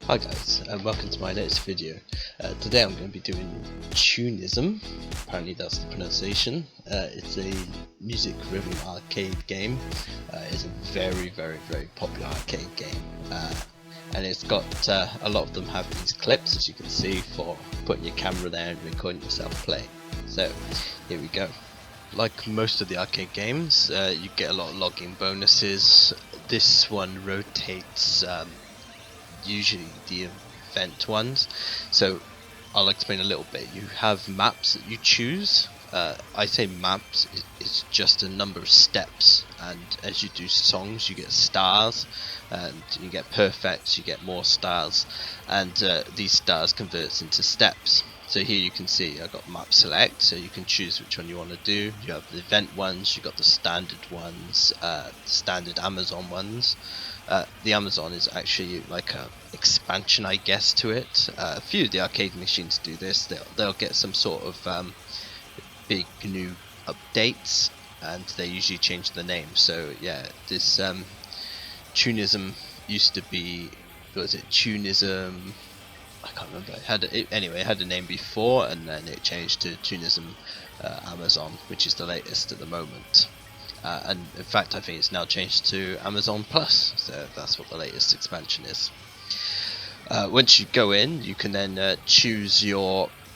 Hi guys, and welcome to my latest video. Today I'm going to be doing Chunithm, apparently that's the pronunciation. It's a music rhythm arcade game. It's a very popular arcade game, and it's got a lot of them have these clips, as you can see, for putting your camera there and recording yourself play. So here we go. Like most of the arcade games, you get a lot of logging bonuses. This one rotates usually the event ones, so I'll explain a little bit. You have maps that you choose. I say maps, it's just a number of steps, and as you do songs you get stars, and you get perfects, you get more stars, and these stars converts into steps. So here you can see I've got map select, so you can choose which one you want to do. You have the event ones, you got the standard ones, standard Amazon ones. The Amazon is actually like a expansion, I guess, to it. A few of the arcade machines do this. They'll get some sort of big new updates, and they usually change the name. So yeah, this Chunithm used to be, what was it, Chunithm? I can't remember. It had a name before, and then it changed to Chunithm Amazon, which is the latest at the moment. And in fact I think it's now changed to Amazon Plus, so that's what the latest expansion is. Once you go in, you can then choose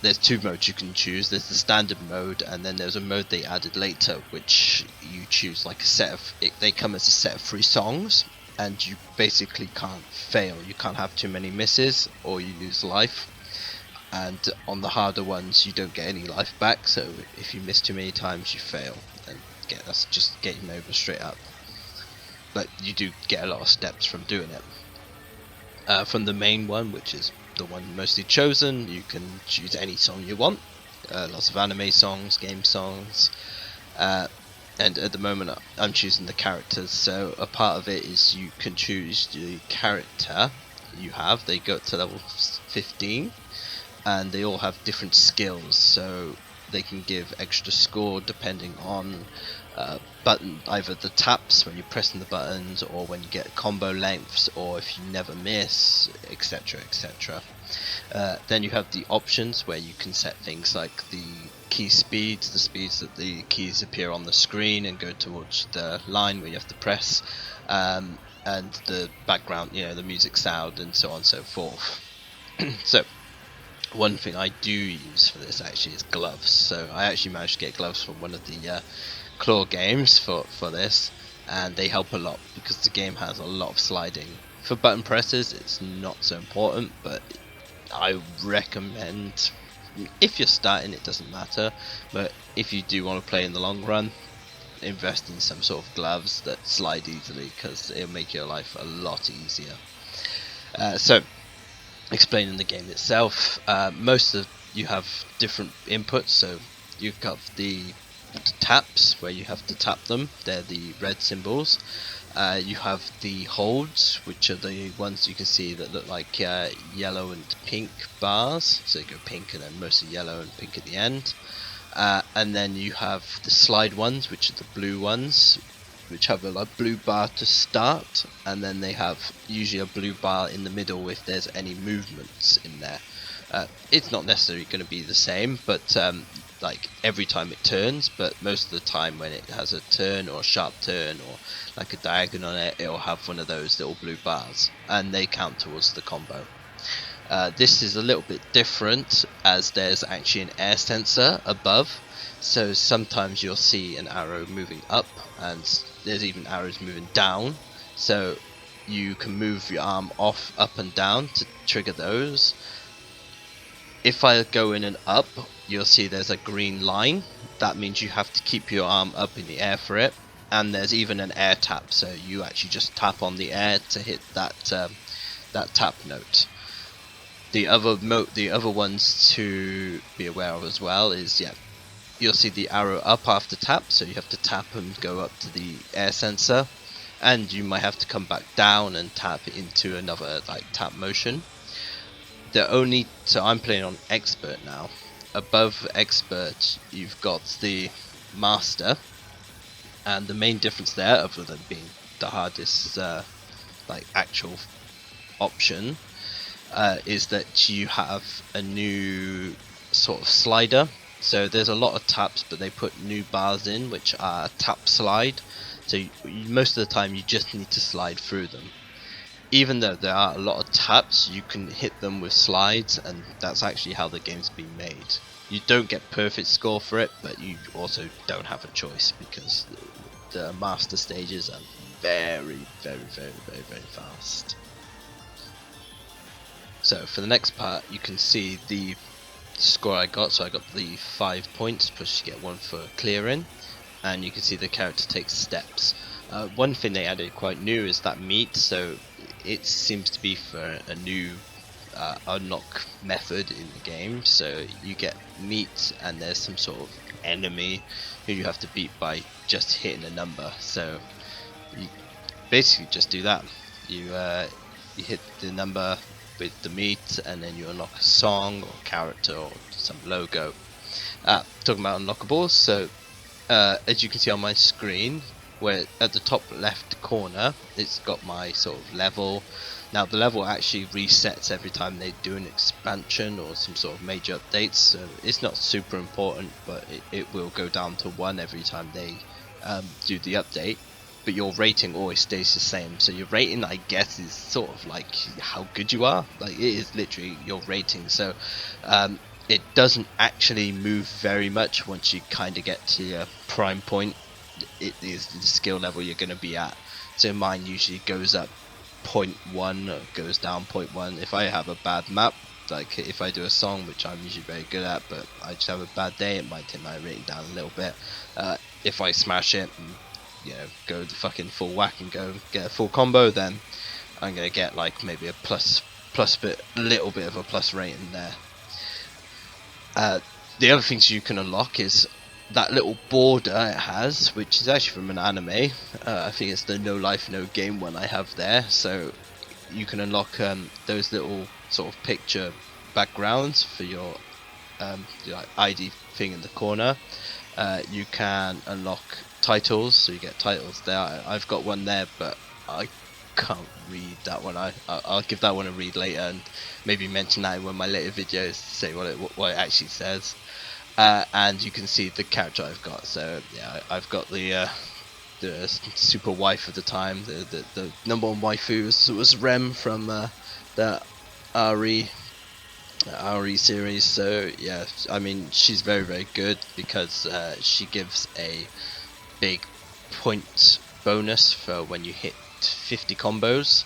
there's two modes you can choose. There's the standard mode, and then there's a mode they added later, which you choose like a set of, they come as a set of 3 songs, and you basically can't fail. You can't have too many misses or you lose life. And on the harder ones you don't get any life back, so if you miss too many times you fail, and that's just game over straight up. But you do get a lot of steps from doing it. From the main one, which is the one mostly chosen, you can choose any song you want. Lots of anime songs, game songs, and at the moment I'm choosing the characters. So a part of it is you can choose the character you have. They go up to level 15, and they all have different skills, so they can give extra score depending on either the taps when you're pressing the buttons, or when you get combo lengths, or if you never miss, etc, etc. Then you have the options where you can set things like the key speeds, the speeds that the keys appear on the screen and go towards the line where you have to press, and the background, the music sound, and so on and so forth. So one thing I do use for this actually is gloves. So I actually managed to get gloves from one of the claw games for this, and they help a lot because the game has a lot of sliding. For button presses it's not so important, but I recommend, if you're starting it doesn't matter, but if you do want to play in the long run, invest in some sort of gloves that slide easily, because it'll make your life a lot easier. So explaining the game itself, you have different inputs. So you've got the taps where you have to tap them, they're the red symbols. You have the holds, which are the ones you can see that look like yellow and pink bars, so they go pink and then mostly yellow and pink at the end. And then you have the slide ones, which are the blue ones, which have a blue bar to start, and then they have usually a blue bar in the middle if there's any movements in there. It's not necessarily going to be the same, but like every time it turns, but most of the time when it has a turn or a sharp turn or like a diagonal on it, it'll have one of those little blue bars, and they count towards the combo. This is a little bit different, as there's actually an air sensor above, so sometimes you'll see an arrow moving up, and there's even arrows moving down, so you can move your arm off, up and down to trigger those. If I go in and up, you'll see there's a green line. That means you have to keep your arm up in the air for it, and there's even an air tap, so you actually just tap on the air to hit that tap note. The other ones to be aware of as well is, you'll see the arrow up after tap, so you have to tap and go up to the air sensor, and you might have to come back down and tap into another tap motion. So I'm playing on expert now. Above expert you've got the master, and the main difference there, other than being the hardest actual option, is that you have a new sort of slider. So there's a lot of taps, but they put new bars in, which are tap slide. So most of the time you just need to slide through them. Even though there are a lot of taps, you can hit them with slides, and that's actually how the game's been made. You don't get perfect score for it, but you also don't have a choice because the master stages are very, very, very, very, very fast. So for the next part, you can see the score I got. So I got the 5 points, plus you get 1 for clearing, and you can see the character takes steps. One thing they added quite new is that meat, so it seems to be for a new unlock method in the game. So you get meat, and there's some sort of enemy who you have to beat by just hitting a number. So you basically just do that. You hit the number with the meat, and then you unlock a song or character or some logo. Talking about unlockables, so as you can see on my screen, where at the top left corner it's got my sort of level. Now the level actually resets every time they do an expansion or some sort of major updates, so it's not super important, but it will go down to 1 every time they do the update. But your rating always stays the same, so your rating, I guess, is sort of like how good you are. Like, it is literally your rating. So it doesn't actually move very much once you kind of get to your prime point. It is the skill level you're going to be at. So mine usually goes up 0.1 or goes down 0.1. If I have a bad map, like if I do a song, which I'm usually very good at, but I just have a bad day, it might take my rating down a little bit. If I smash it and go the fucking full whack and go get a full combo, then I'm gonna get like maybe a little bit of a plus rating there. The other things you can unlock is that little border it has, which is actually from an anime. I think it's the No Life No Game one I have there. So you can unlock those little sort of picture backgrounds for your ID thing in the corner. You can unlock titles, so you get titles there. I've got one there, but I can't read that one. I'll give that one a read later and maybe mention that in one of my later videos to say what it actually says. And you can see the character I've got. So yeah, I've got the super wife of the time. The number one waifu was Rem from the RE series. So yeah, I mean, she's very, very good because she gives a big point bonus for when you hit 50 combos.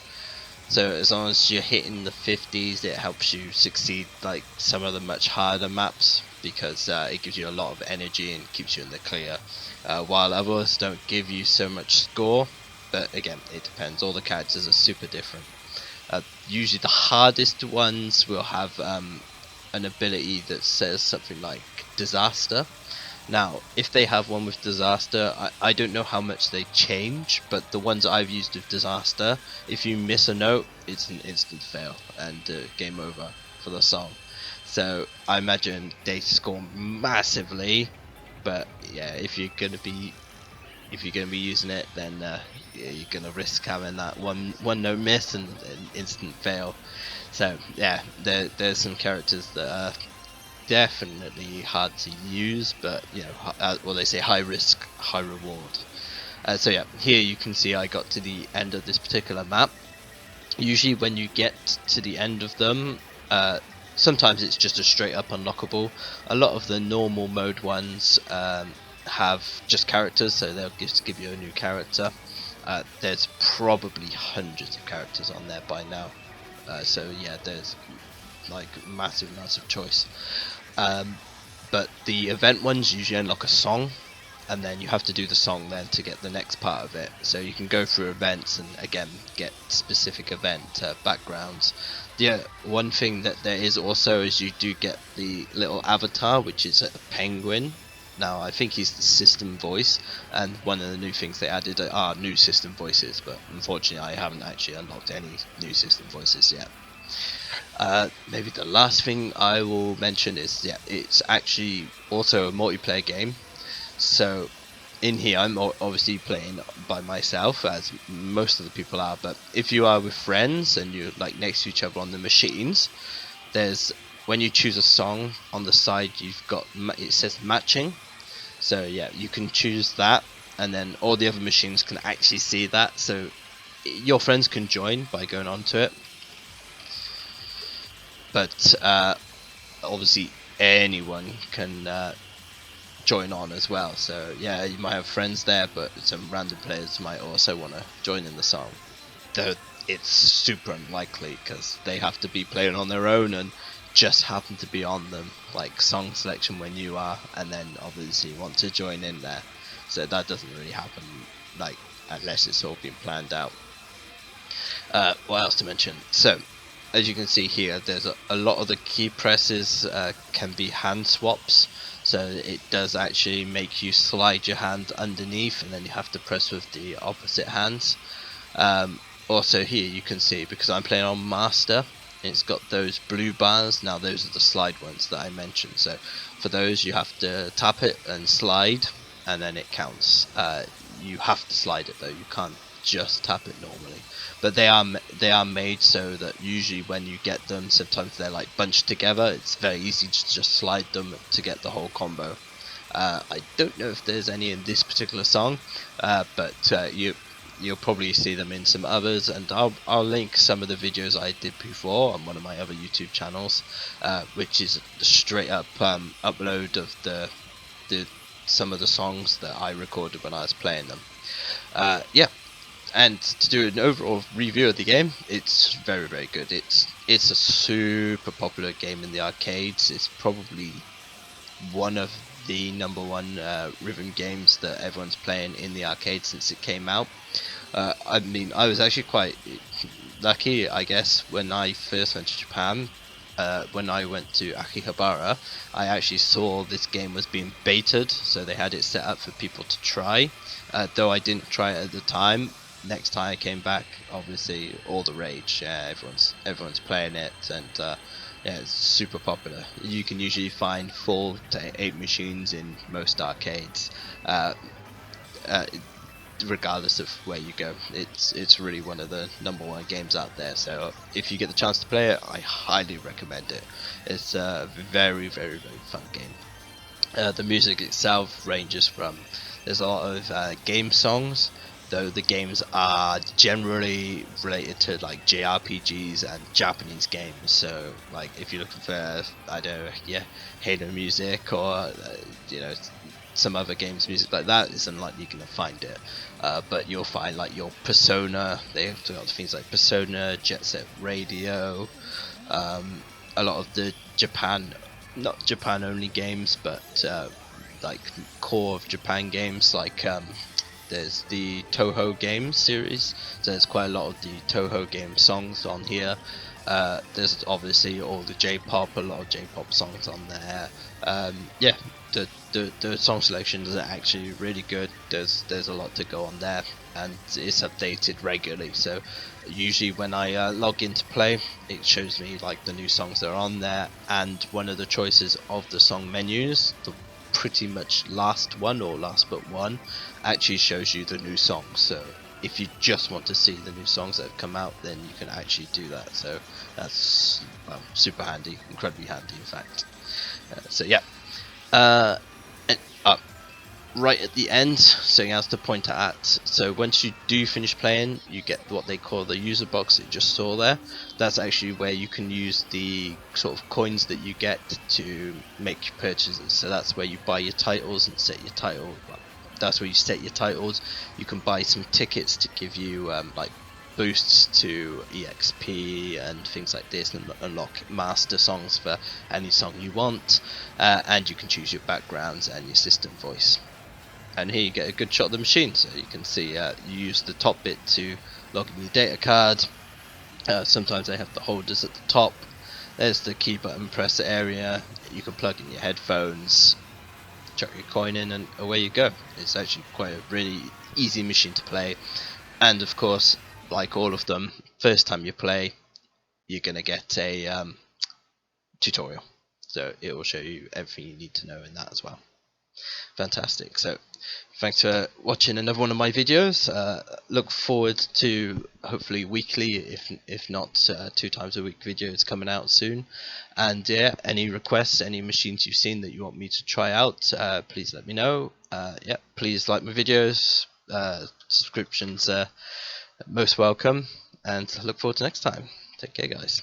So as long as you're hitting the 50s, it helps you succeed like some of the much harder maps, because it gives you a lot of energy and keeps you in the clear, while others don't give you so much score. But again, it depends. All the characters are super different. Usually the hardest ones will have an ability that says something like disaster. Now, if they have one with disaster, I don't know how much they change, but the ones I've used with disaster, if you miss a note, it's an instant fail and game over for the song. So I imagine they score massively, but yeah, if you're gonna be using it, then yeah, you're gonna risk having that one note miss and an instant fail. So yeah, there's some characters that are definitely hard to use, but well, they say high risk, high reward. So yeah, here you can see I got to the end of this particular map. Usually when you get to the end of them, sometimes it's just a straight up unlockable. A lot of the normal mode ones have just characters, so they'll just give you a new character. There's probably hundreds of characters on there by now, so yeah, there's like massive choice. But the event ones usually unlock a song, and then you have to do the song then to get the next part of it. So you can go through events and again get specific event backgrounds. The one thing that there is also is you do get the little avatar, which is a penguin. Now I think he's the system voice, and one of the new things they added are new system voices, but unfortunately I haven't actually unlocked any new system voices yet. Maybe the last thing I will mention is, yeah, it's actually also a multiplayer game. So in here I'm obviously playing by myself, as most of the people are, but if you are with friends and you're like next to each other on the machines, there's, when you choose a song on the side, you've got, it says matching. So yeah, you can choose that, and then all the other machines can actually see that, so your friends can join by going onto it. But obviously anyone can join on as well. So yeah, you might have friends there, but some random players might also want to join in the song. Though it's super unlikely because they have to be playing on their own and just happen to be on them, like song selection when you are, and then obviously want to join in there. So that doesn't really happen, like, unless it's all been planned out. What else to mention? So, as you can see here, there's a lot of the key presses can be hand swaps. So it does actually make you slide your hand underneath, and then you have to press with the opposite hands. Also here you can see, because I'm playing on master, it's got those blue bars. Now those are the slide ones that I mentioned. So for those you have to tap it and slide, and then it counts. You have to slide it though, you can't just tap it normally. But they are made so that usually when you get them, sometimes they're like bunched together. It's very easy to just slide them to get the whole combo. I don't know if there's any in this particular song, but you'll probably see them in some others, and I'll link some of the videos I did before on one of my other YouTube channels, which is the straight up upload of the some of the songs that I recorded when I was playing them. Yeah, and to do an overall review of the game, it's very, very good. It's a super popular game in the arcades. It's probably one of the number one rhythm games that everyone's playing in the arcade since it came out. I mean, I was actually quite lucky, I guess, when I first went to Japan. When I went to Akihabara, I actually saw this game was being baited, so they had it set up for people to try. Though I didn't try it at the time. Next time I came back, obviously all the rage. Everyone's playing it, and yeah, it's super popular. You can usually find 4 to 8 machines in most arcades. Uh, Regardless of where you go, it's really one of the number one games out there. So if you get the chance to play it, I highly recommend it. It's a very, very, very fun game. The music itself ranges from, there's a lot of game songs, though the games are generally related to like JRPGs and Japanese games. So like if you're looking for, I don't know, yeah, Halo music, or you know, some other games music like that, it's unlikely you're gonna find it. But you'll find like your Persona. They have got things like Persona, Jet Set Radio, a lot of the Japan, not Japan only games, but like core of Japan games, like there's the Toho game series, so there's quite a lot of the Toho game songs on here. There's obviously all the J-pop, a lot of J-pop songs on there. Yeah, the song selections are actually really good. There's a lot to go on there, and it's updated regularly. So usually when I log in to play, it shows me like the new songs that are on there, and one of the choices of the song menus, the pretty much last one or last but one, actually shows you the new songs. So if you just want to see the new songs that have come out, then you can actually do that. So that's super handy, incredibly handy in fact. So yeah, uh, and, right at the end, something else to point at. So once you do finish playing, you get what they call the user box that you just saw there. That's actually where you can use the sort of coins that you get to make your purchases. So that's where you buy your titles and set your title. That's where you set your titles. You can buy some tickets to give you like boosts to EXP and things like this, and unlock master songs for any song you want, and you can choose your backgrounds and your system voice. And here you get a good shot of the machine, so you can see you use the top bit to log in your data card. Sometimes they have the holders at the top. There's the key button press area. You can plug in your headphones, chuck your coin in, and away you go. It's actually quite a really easy machine to play, and of course, like all of them, first time you play, you're gonna get a tutorial, so it will show you everything you need to know in that as well. Fantastic. So thanks for watching another one of my videos. Look forward to hopefully weekly, if not 2 times a week videos coming out soon. And yeah, any requests, any machines you've seen that you want me to try out, please let me know. Yeah, please like my videos. Subscriptions most welcome, and look forward to next time. Take care, guys.